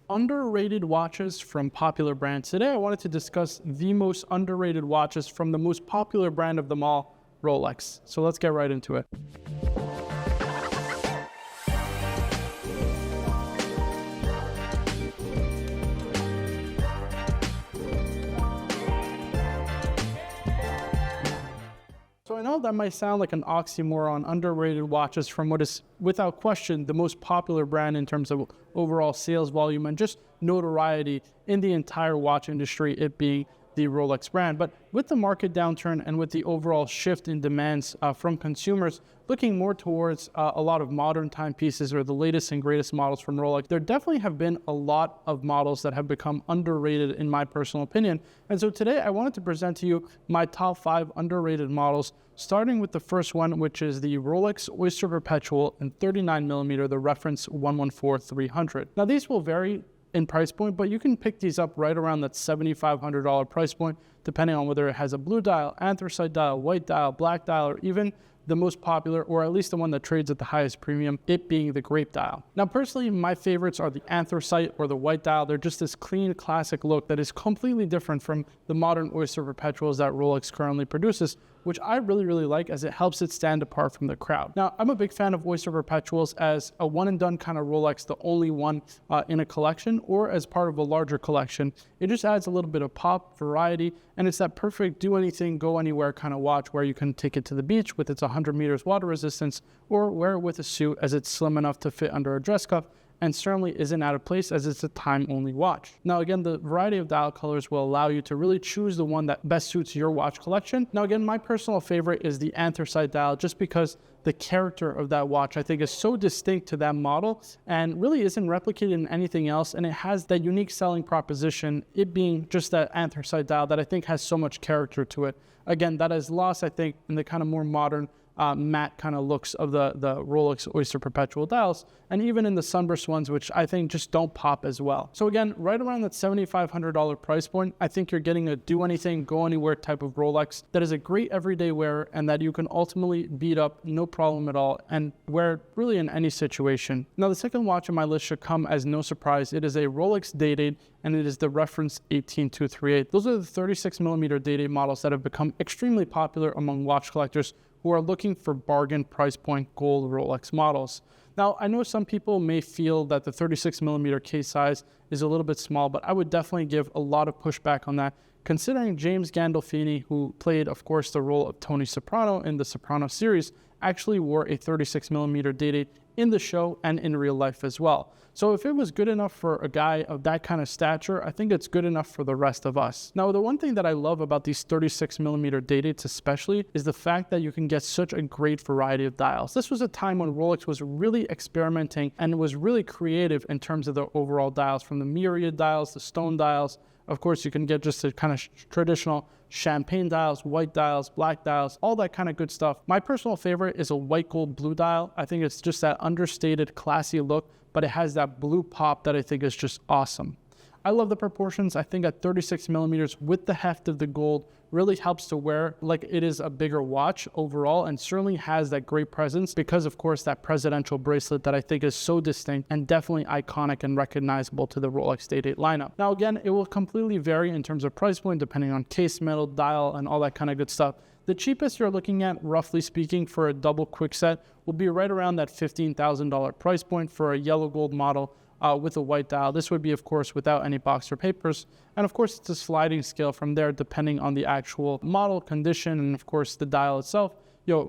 Underrated watches from popular brands. Today I wanted to discuss the most underrated watches from the most popular brand of them all, Rolex. So let's get right into it. So I know that might sound like an oxymoron, underrated watches from what is without question the most popular brand in terms of overall sales volume and just notoriety in the entire watch industry, it being the Rolex brand. But with the market downturn and with the overall shift in demands from consumers looking more towards a lot of modern timepieces or the latest and greatest models from Rolex, there definitely have been a lot of models that have become underrated in my personal opinion. And so today I wanted to present to you my top 5 underrated models, starting with the first one, which is the Rolex Oyster Perpetual in 39mm, the reference 114-300. Now these will vary in price point, but you can pick these up right around that $7,500 price point, depending on whether it has a blue dial, anthracite dial, white dial, black dial, or even the most popular, or at least the one that trades at the highest premium, it being the grape dial. Now, personally, my favorites are the anthracite or the white dial. They're just this clean, classic look that is completely different from the modern Oyster Perpetuals that Rolex currently produces, which I really like as it helps it stand apart from the crowd. Now, I'm a big fan of Oyster Perpetuals as a one-and-done kind of Rolex, the only one in a collection, or as part of a larger collection. It just adds a little bit of pop, variety, and it's that perfect do anything, go anywhere kind of watch where you can take it to the beach with its 100 meters water resistance, or wear it with a suit as it's slim enough to fit under a dress cuff, and certainly isn't out of place as it's a time-only watch. Now again, the variety of dial colors will allow you to really choose the one that best suits your watch collection. Now again, my personal favorite is the anthracite dial, just because the character of that watch I think is so distinct to that model and really isn't replicated in anything else, and it has that unique selling proposition, it being just that anthracite dial that I think has so much character to it. Again, that is lost I think in the kind of more modern matte kind of looks of the Rolex Oyster Perpetual dials, and even in the sunburst ones, which I think just don't pop as well. So again, right around that $7,500 price point, I think you're getting a do anything, go anywhere type of Rolex that is a great everyday wear and that you can ultimately beat up no problem at all and wear really in any situation. Now the second watch on my list should come as no surprise. It is a Rolex Day-Date and it is the reference 18238. Those are the 36mm Day-Date models that have become extremely popular among watch collectors who are looking for bargain price point gold Rolex models. Now, I know some people may feel that the 36mm case size is a little bit small, but I would definitely give a lot of pushback on that, considering James Gandolfini, who played, of course, the role of Tony Soprano in the Soprano series, actually wore a 36mm Day-Date in the show and in real life as well. So if it was good enough for a guy of that kind of stature, I think it's good enough for the rest of us. Now, the one thing that I love about these 36mm Day-Dates especially is the fact that you can get such a great variety of dials. This was a time when Rolex was really experimenting and was really creative in terms of the overall dials, from the myriad dials, the stone dials. Of course, you can get just the kind of traditional champagne dials, white dials, black dials, all that kind of good stuff. My personal favorite is a white gold blue dial. I think it's just that understated, classy look, but it has that blue pop that I think is just awesome. I love the proportions. I think at 36mm with the heft of the gold really helps to wear like it is a bigger watch overall, and certainly has that great presence because of course that presidential bracelet that I think is so distinct and definitely iconic and recognizable to the Rolex Day-Date lineup. Now again, it will completely vary in terms of price point depending on case, metal, dial, and all that kind of good stuff. The cheapest you're looking at, roughly speaking, for a double quick set will be right around that $15,000 price point for a yellow gold model with a white dial. This would be, of course, without any box or papers. And of course, it's a sliding scale from there depending on the actual model, condition, and of course the dial itself.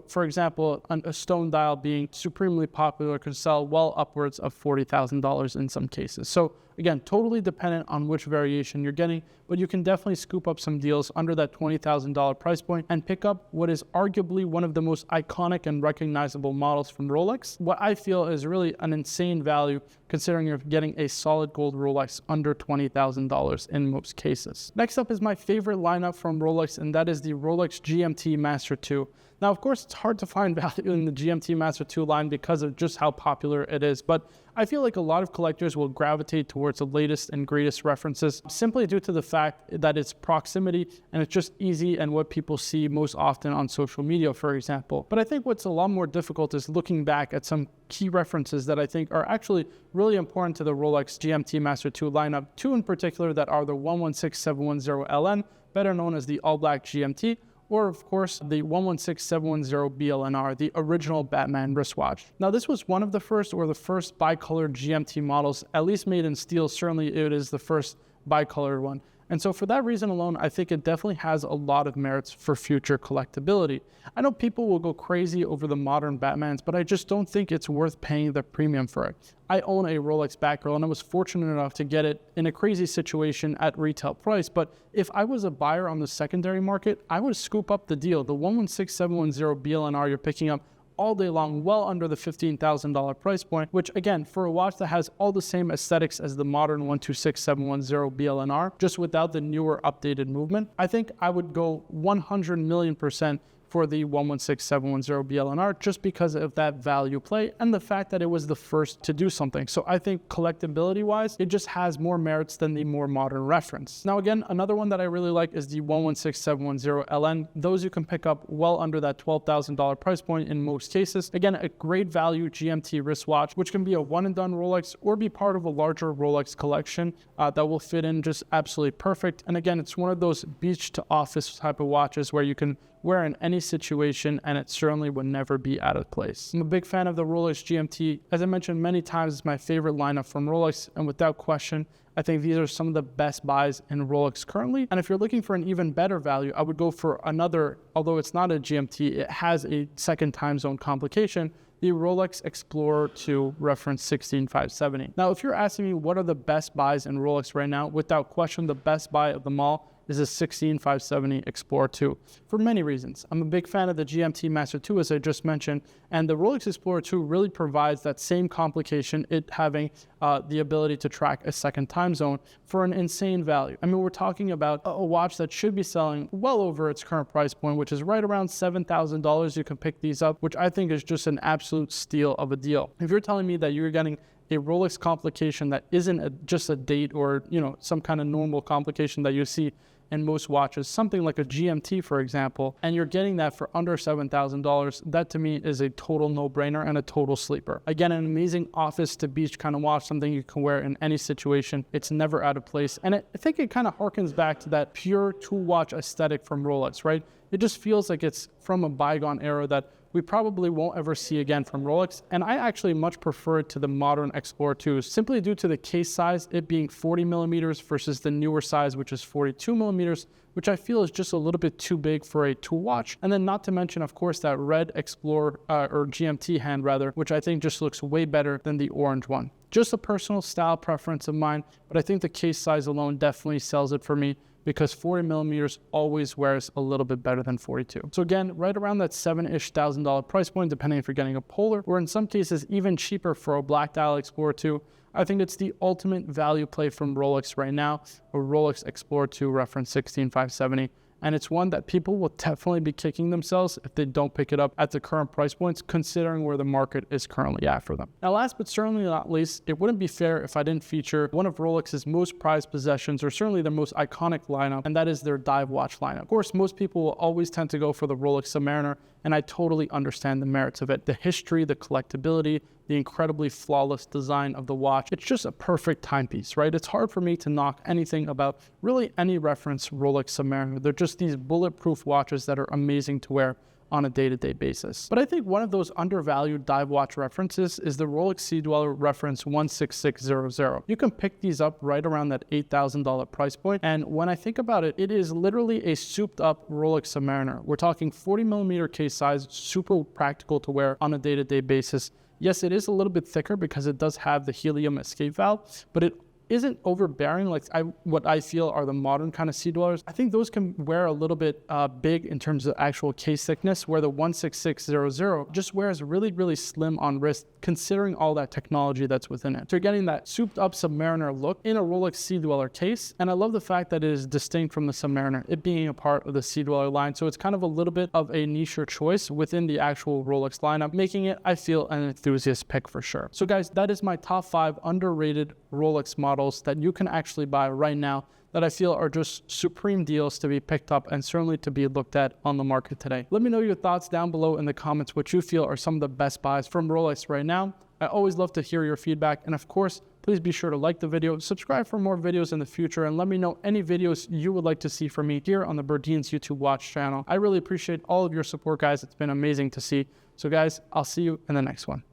For example, a stone dial being supremely popular can sell well upwards of $40,000 in some cases. So again, totally dependent on which variation you're getting, but you can definitely scoop up some deals under that $20,000 price point and pick up what is arguably one of the most iconic and recognizable models from Rolex. What I feel is really an insane value considering you're getting a solid gold Rolex under $20,000 in most cases. Next up is my favorite lineup from Rolex, and that is the Rolex GMT Master 2. Now, of course, it's hard to find value in the GMT Master 2 line because of just how popular it is, but I feel like a lot of collectors will gravitate towards the latest and greatest references simply due to the fact that it's proximity and it's just easy and what people see most often on social media, for example. But I think what's a lot more difficult is looking back at some key references that I think are actually really important to the Rolex GMT Master 2 lineup, two in particular that are the 116710LN, better known as the All Black GMT, or of course the 116710 BLNR, the original Batman wristwatch. Now this was one of the first or the first bicolored GMT models, at least made in steel. Certainly it is the first bicolored one. And so for that reason alone, I think it definitely has a lot of merits for future collectability. I know people will go crazy over the modern Batmans, but I just don't think it's worth paying the premium for it. I own a Rolex Batgirl and I was fortunate enough to get it in a crazy situation at retail price, but if I was a buyer on the secondary market, I would scoop up the deal. The 116710 BLNR you're picking up all day long, well under the $15,000 price point, which again, for a watch that has all the same aesthetics as the modern 126710 BLNR, just without the newer updated movement, I think I would go 100 million% for the 116710 BLNR just because of that value play and the fact that it was the first to do something. So I think collectability wise, it just has more merits than the more modern reference. Now again, another one that I really like is the 116710 LN. Those you can pick up well under that $12,000 price point in most cases. Again, a great value GMT wristwatch, which can be a one and done Rolex or be part of a larger Rolex collection that will fit in just absolutely perfect. And again, it's one of those beach to office type of watches where you can wear in any situation and it certainly would never be out of place. I'm a big fan of the Rolex GMT. As I mentioned many times, it's my favorite lineup from Rolex, and without question, I think these are some of the best buys in Rolex currently. And if you're looking for an even better value, I would go for another, although it's not a GMT, it has a second time zone complication, the Rolex Explorer 2 reference 16570. Now, if you're asking me what are the best buys in Rolex right now, without question, the best buy of them all is a 16570 Explorer 2 for many reasons. I'm a big fan of the GMT Master 2, as I just mentioned, and the Rolex Explorer 2 really provides that same complication, it having the ability to track a second time zone for an insane value. I mean, we're talking about a watch that should be selling well over its current price point, which is right around $7,000. You can pick these up, which I think is just an absolute steal of a deal. If you're telling me that you're getting a Rolex complication that isn't just a date or, you know, some kind of normal complication that you see in most watches, something like a GMT, for example, and you're getting that for under $7,000, that to me is a total no-brainer and a total sleeper. Again, an amazing office to beach kind of watch, something you can wear in any situation. It's never out of place. And I think it kind of harkens back to that pure tool-watch aesthetic from Rolex, right? It just feels like it's from a bygone era that we probably won't ever see again from Rolex, and I actually much prefer it to the modern Explorer 2, simply due to the case size, it being 40 millimeters versus the newer size, which is 42 millimeters, which I feel is just a little bit too big for a tool watch. And then not to mention, of course, that red Explorer, or GMT hand rather, which I think just looks way better than the orange one. Just a personal style preference of mine, but I think the case size alone definitely sells it for me, because 40 millimeters always wears a little bit better than 42. So again, right around that $7,000-ish price point, depending if you're getting a polar, or in some cases even cheaper for a black dial Explorer 2, I think it's the ultimate value play from Rolex right now, a Rolex Explorer 2 reference 16570. And it's one that people will definitely be kicking themselves if they don't pick it up at the current price points, considering where the market is currently at for them. Now, last but certainly not least, it wouldn't be fair if I didn't feature one of Rolex's most prized possessions, or certainly their most iconic lineup, and that is their dive watch lineup. Of course, most people will always tend to go for the Rolex Submariner, and I totally understand the merits of it. The history, the collectability, the incredibly flawless design of the watch. It's just a perfect timepiece, right? It's hard for me to knock anything about really any reference Rolex Submariner. They're just these bulletproof watches that are amazing to wear on a day-to-day basis. But I think one of those undervalued dive watch references is the Rolex Sea Dweller reference 16600. You can pick these up right around that $8,000 price point. And when I think about it, it is literally a souped up Rolex Submariner. We're talking 40 millimeter case size, super practical to wear on a day-to-day basis. Yes, it is a little bit thicker because it does have the helium escape valve, but it isn't overbearing like what I feel are the modern kind of sea dwellers. I think those can wear a little bit big in terms of actual case thickness, where the 16600 just wears really, really slim on wrist, considering all that technology that's within it. So you're getting that souped up Submariner look in a Rolex Sea Dweller case. And I love the fact that it is distinct from the Submariner, it being a part of the Sea Dweller line. So it's kind of a little bit of a niche choice within the actual Rolex lineup, making it, I feel, an enthusiast pick for sure. So guys, that is my top 5 underrated Rolex models that you can actually buy right now that I feel are just supreme deals to be picked up and certainly to be looked at on the market today. Let me know your thoughts down below in the comments, what you feel are some of the best buys from Rolex right now. I always love to hear your feedback. And of course, please be sure to like the video, subscribe for more videos in the future, and let me know any videos you would like to see from me here on the Burdeen's YouTube Watch channel. I really appreciate all of your support, guys. It's been amazing to see. So guys, I'll see you in the next one.